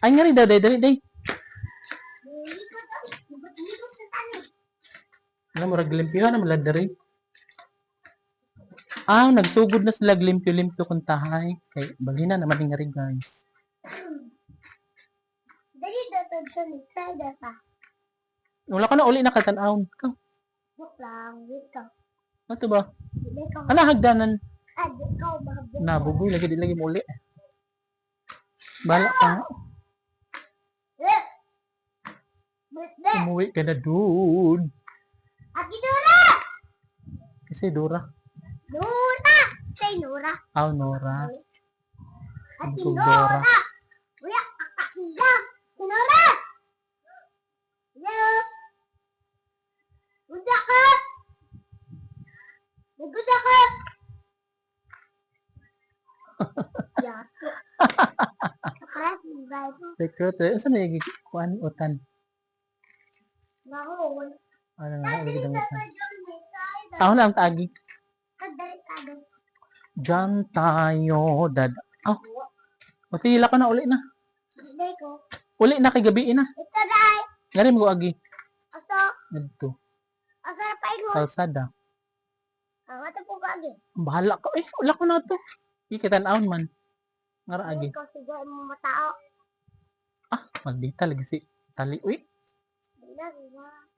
Ay nga rin daw, day. Alam mo, raglimpyo na malad rin. Nagsugod na sila glimpyo-limpyo kung tahay. Kay, bali na naman nga rin, guys. Dali datod sa try data. Wala ka na uli na katanaw. Ikaw. Joke lang, dito. Ano ba? Dito. Hagdanan. Dito ba? Nabugoy, lagi mo uli. Bala ka nga. Umuwi ka na doon. Ati Dora! Kasi Dora. Dora! Say Nora. Nora. Ati Ang Dora! Uya, kakakila! Si Nora! Hello? Guda ka! Guda ka! Yato. Sakret, driver. Secret. Saan na yung kuhan? Utan. Mahon. Ano nga? Lagi ng utan. Ako lang tagi. Kadali. Diyan tayo. Matila ka na uli na. Hindi ko. Uli na kay gabi na. Ito dai. Ngari mo agi. Aso. Nagto. Asa na pa ino. Kalsada. Ang ato po gagi. Bahala ka. Wala ko na to. Ikitan-aon man. Ngara agi. Ikaw sige mo matao. Magdita lagi si Tali. Uy. Bila.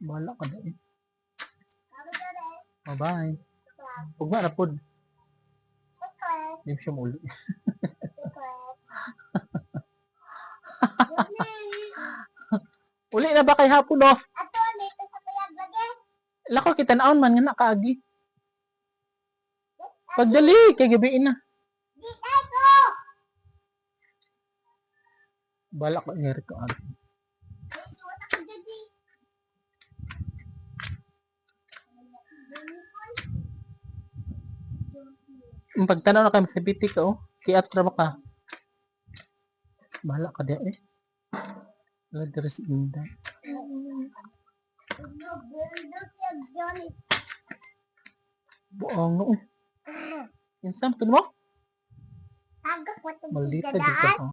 Bahala ka na eh. Sabi ko rin. Bye-bye. Huwag nga na po. Secret. Hindi siya muli. Secret. Uli na ba kay hapon no? Ato nito sa payag lagi. Lako kitan-aon man nga nakaagi. Pagdali kay gabi na. Di ko. Bahala ka ngeri ko agi. Wala ka jadi. Pagtanaw na kayo sa bitik ka Kiyat na ba ka? Bahala ka diya eh. Wala deres inda. Buong no. Insam, tuno mo? Agak mo itong Maldita dadaan. dito.